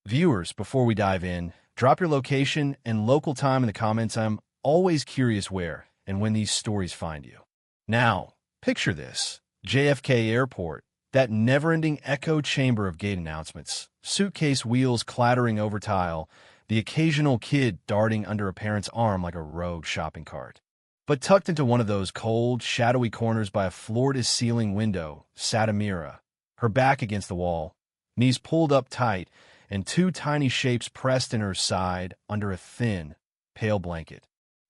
Viewers, before we dive in, drop your location and local time in the comments. I'm always curious where and when these stories find you. Now, picture this. JFK Airport, that never-ending echo chamber of gate announcements, suitcase wheels clattering over tile, the occasional kid darting under a parent's arm like a rogue shopping cart. But tucked into one of those cold, shadowy corners by a floor-to-ceiling window sat Amira, her back against the wall, knees pulled up tight, and two tiny shapes pressed in her side under a thin, pale blanket.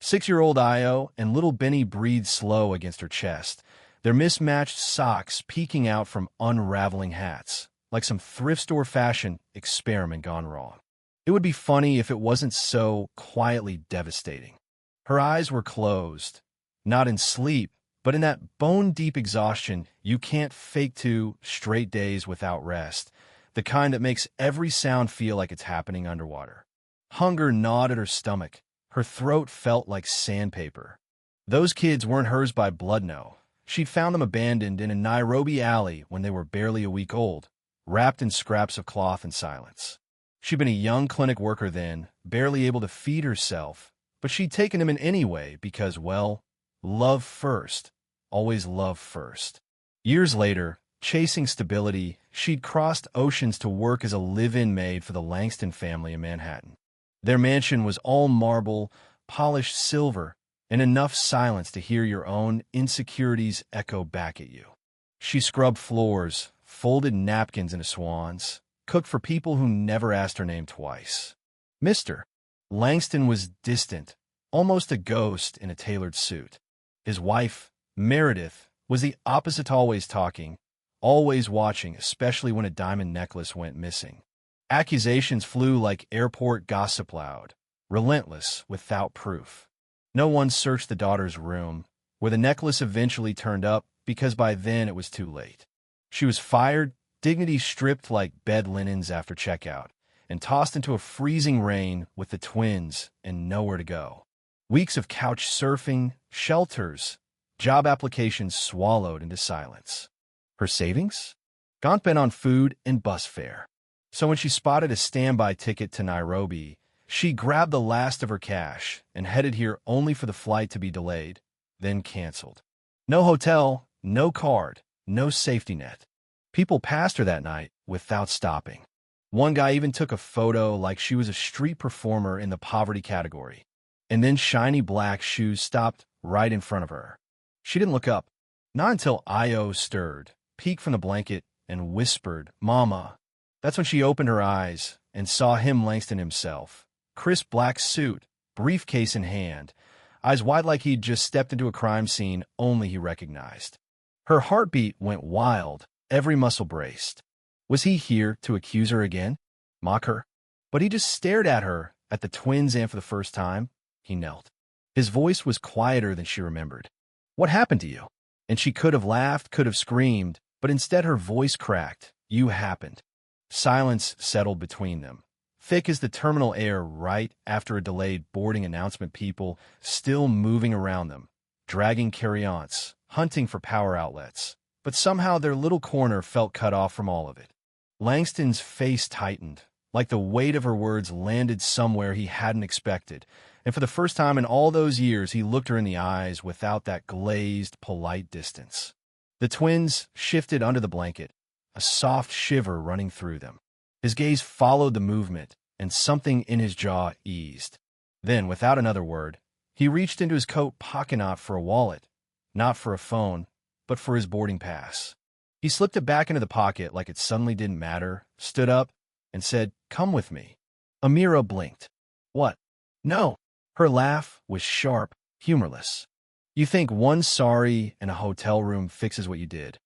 6-year-old Io and little Benny breathed slow against her chest, their mismatched socks peeking out from unraveling hats, like some thrift store fashion experiment gone wrong. It would be funny if it wasn't so quietly devastating. Her eyes were closed, not in sleep, but in that bone-deep exhaustion you can't fake 2 straight days without rest, the kind that makes every sound feel like it's happening underwater. Hunger gnawed at her stomach. Her throat felt like sandpaper. Those kids weren't hers by blood, no. She'd found them abandoned in a Nairobi alley when they were barely a week old, wrapped in scraps of cloth and silence. She'd been a young clinic worker then, barely able to feed herself, but she'd taken them in anyway because, well, love first. Always love first. Years later, chasing stability, she'd crossed oceans to work as a live-in maid for the Langston family in Manhattan. Their mansion was all marble, polished silver, and enough silence to hear your own insecurities echo back at you. She scrubbed floors, folded napkins into swans, cooked for people who never asked her name twice. Mr. Langston was distant, almost a ghost in a tailored suit. His wife, Meredith, was the opposite, always talking, always watching, especially when a diamond necklace went missing. Accusations flew like airport gossip loud, relentless without proof. No one searched the daughter's room, where the necklace eventually turned up because by then it was too late. She was fired, dignity stripped like bed linens after checkout, and tossed into a freezing rain with the twins and nowhere to go. Weeks of couch surfing, shelters, job applications swallowed into silence. Her savings? Gone bent on food and bus fare. So when she spotted a standby ticket to Nairobi, she grabbed the last of her cash and headed here only for the flight to be delayed, then canceled. No hotel, no card, no safety net. People passed her that night without stopping. One guy even took a photo like she was a street performer in the poverty category. And then shiny black shoes stopped right in front of her. She didn't look up, not until Io stirred, peeked from the blanket, and whispered, "Mama." That's when she opened her eyes and saw him, Langston himself. Crisp black suit, briefcase in hand, eyes wide like he'd just stepped into a crime scene only he recognized. Her heartbeat went wild, every muscle braced. Was he here to accuse her again? Mock her? But he just stared at her, at the twins, and for the first time, he knelt. His voice was quieter than she remembered. "What happened to you?" And she could have laughed, could have screamed, but instead her voice cracked. "You happened." Silence settled between them, thick as the terminal air right after a delayed boarding announcement, people still moving around them, dragging carry-ons, hunting for power outlets. But somehow their little corner felt cut off from all of it. Langston's face tightened, like the weight of her words landed somewhere he hadn't expected, and for the first time in all those years he looked her in the eyes without that glazed, polite distance. The twins shifted under the blanket, a soft shiver running through them. His gaze followed the movement, and something in his jaw eased. Then, without another word, he reached into his coat pocket, not for a wallet, not for a phone, but for his boarding pass. He slipped it back into the pocket like it suddenly didn't matter, stood up, and said, "Come with me." Amira blinked. "What?" "No." Her laugh was sharp, humorless. "You think one sorry in a hotel room fixes what you did?"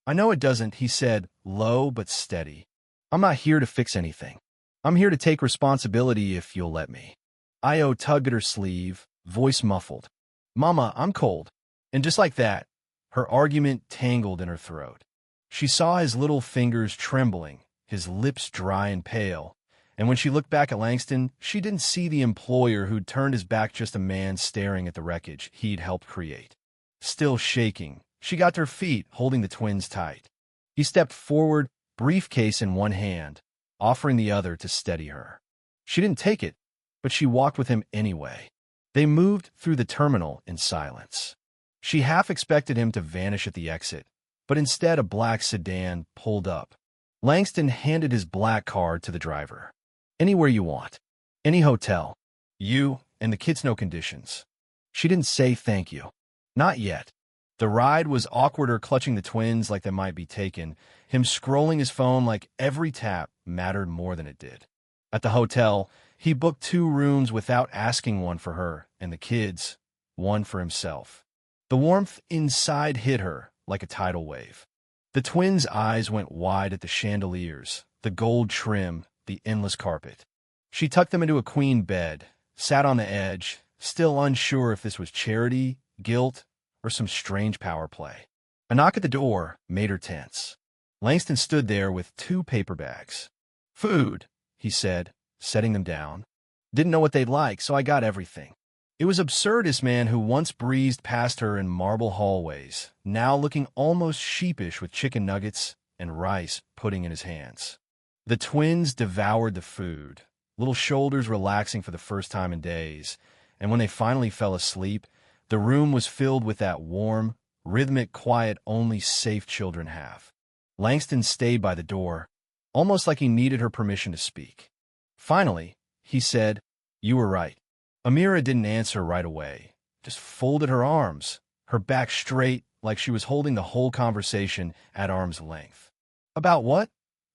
"I know it doesn't," he said, low but steady. "I'm not here to fix anything. I'm here to take responsibility if you'll let me." Io tugged at her sleeve, voice muffled. "Mama, I'm cold." And just like that, her argument tangled in her throat. She saw his little fingers trembling, his lips dry and pale, and when she looked back at Langston, she didn't see the employer who'd turned his back, just a man staring at the wreckage he'd helped create. Still shaking, she got to her feet, holding the twins tight. He stepped forward, briefcase in one hand, offering the other to steady her. She didn't take it, but she walked with him anyway. They moved through the terminal in silence. She half expected him to vanish at the exit, but instead a black sedan pulled up. Langston handed his black card to the driver. "Anywhere you want. Any hotel. You and the kids know conditions." She didn't say thank you. Not yet. The ride was awkward, clutching the twins like they might be taken, him scrolling his phone like every tap mattered more than it did. At the hotel, he booked 2 rooms without asking, one for her and the kids, one for himself. The warmth inside hit her like a tidal wave. The twins' eyes went wide at the chandeliers, the gold trim, the endless carpet. She tucked them into a queen bed, sat on the edge, still unsure if this was charity, guilt, or some strange power play. A knock at the door made her tense. Langston stood there with 2 paper bags. "Food," he said, setting them down. "Didn't know what they'd like, so I got everything." It was absurd, this man who once breezed past her in marble hallways, now looking almost sheepish with chicken nuggets and rice pudding in his hands. The twins devoured the food, little shoulders relaxing for the first time in days, and when they finally fell asleep, the room was filled with that warm, rhythmic quiet only safe children have. Langston stayed by the door, almost like he needed her permission to speak. Finally, he said, "You were right." Amira didn't answer right away, just folded her arms, her back straight like she was holding the whole conversation at arm's length. "About what?"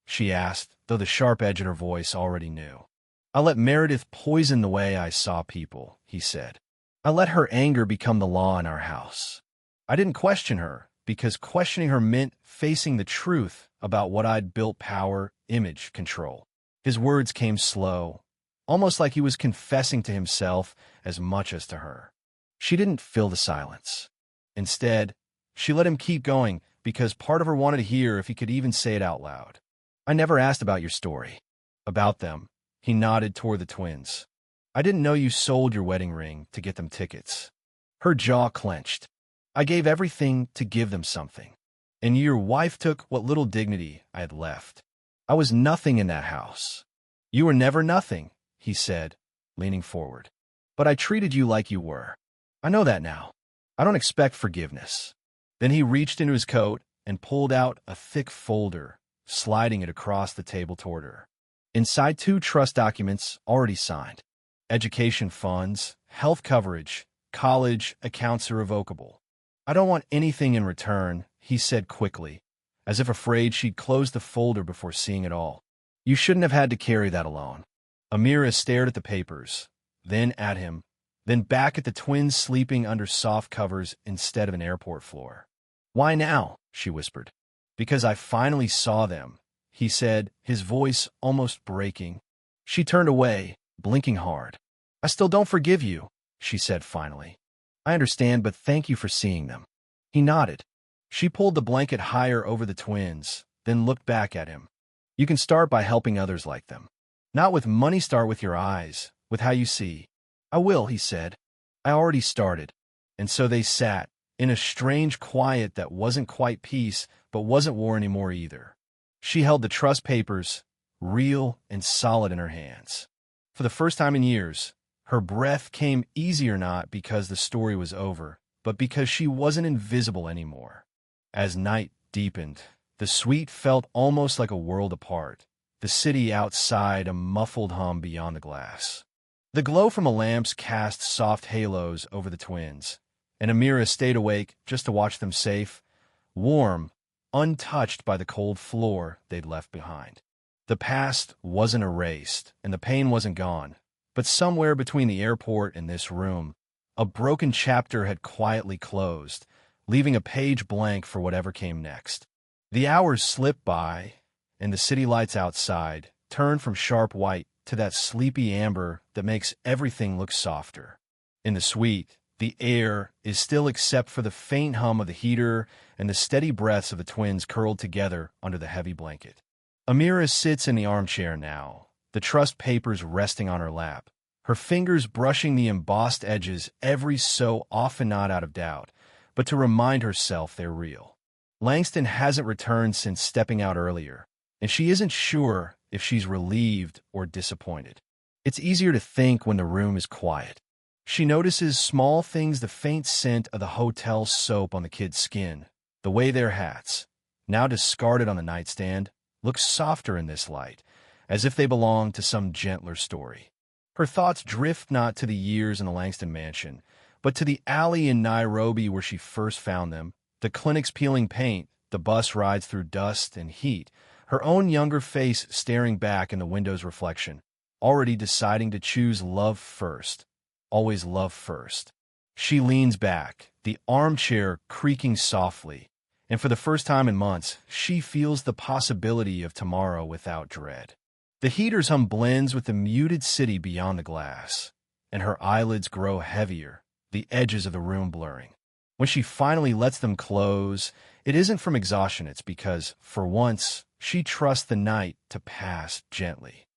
she asked, though the sharp edge in her voice already knew. "I let Meredith poison the way I saw people," he said. "I let her anger become the law in our house. I didn't question her, because questioning her meant facing the truth about what I'd built: power, image, control." His words came slow, almost like he was confessing to himself as much as to her. She didn't fill the silence. Instead, she let him keep going because part of her wanted to hear if he could even say it out loud. "I never asked about your story." "About them." He nodded toward the twins. "I didn't know you sold your wedding ring to get them tickets." Her jaw clenched. "I gave everything to give them something. And your wife took what little dignity I had left. I was nothing in that house." "You were never nothing," he said, leaning forward. "But I treated you like you were. I know that now. I don't expect forgiveness." Then he reached into his coat and pulled out a thick folder, sliding it across the table toward her. Inside 2 trust documents already signed. Education funds, health coverage, college accounts irrevocable. "I don't want anything in return," he said quickly, as if afraid she'd closed the folder before seeing it all. "You shouldn't have had to carry that alone." Amira stared at the papers, then at him, then back at the twins sleeping under soft covers instead of an airport floor. "Why now?" she whispered. "Because I finally saw them," he said, his voice almost breaking. She turned away, blinking hard. "I still don't forgive you," she said finally. "I understand, but thank you for seeing them." He nodded. She pulled the blanket higher over the twins, then looked back at him. "You can start by helping others like them. Not with money, start with your eyes, with how you see." "I will," he said. "I already started." And so they sat, in a strange quiet that wasn't quite peace, but wasn't war anymore either. She held the trust papers, real and solid, in her hands. For the first time in years, her breath came easier, not because the story was over, but because she wasn't invisible anymore. As night deepened, the suite felt almost like a world apart, the city outside a muffled hum beyond the glass. The glow from the lamps cast soft halos over the twins, and Amira stayed awake just to watch them safe, warm, untouched by the cold floor they'd left behind. The past wasn't erased, and the pain wasn't gone, but somewhere between the airport and this room, a broken chapter had quietly closed, leaving a page blank for whatever came next. The hours slipped by, and the city lights outside turned from sharp white to that sleepy amber that makes everything look softer. In the suite, the air is still except for the faint hum of the heater and the steady breaths of the twins curled together under the heavy blanket. Amira sits in the armchair now, the trust papers resting on her lap, her fingers brushing the embossed edges every so often, not out of doubt, but to remind herself they're real. Langston hasn't returned since stepping out earlier, and she isn't sure if she's relieved or disappointed. It's easier to think when the room is quiet. She notices small things: the faint scent of the hotel soap on the kids' skin, the way their hats, now discarded on the nightstand, look softer in this light, as if they belong to some gentler story. Her thoughts drift not to the years in the Langston mansion, but to the alley in Nairobi where she first found them, the clinics peeling paint, the bus rides through dust and heat, her own younger face staring back in the window's reflection, already deciding to choose love first. Always love first. She leans back, the armchair creaking softly, and for the first time in months, she feels the possibility of tomorrow without dread. The heater's hum blends with the muted city beyond the glass, and her eyelids grow heavier, the edges of the room blurring. When she finally lets them close, it isn't from exhaustion, it's because, for once, she trusts the night to pass gently.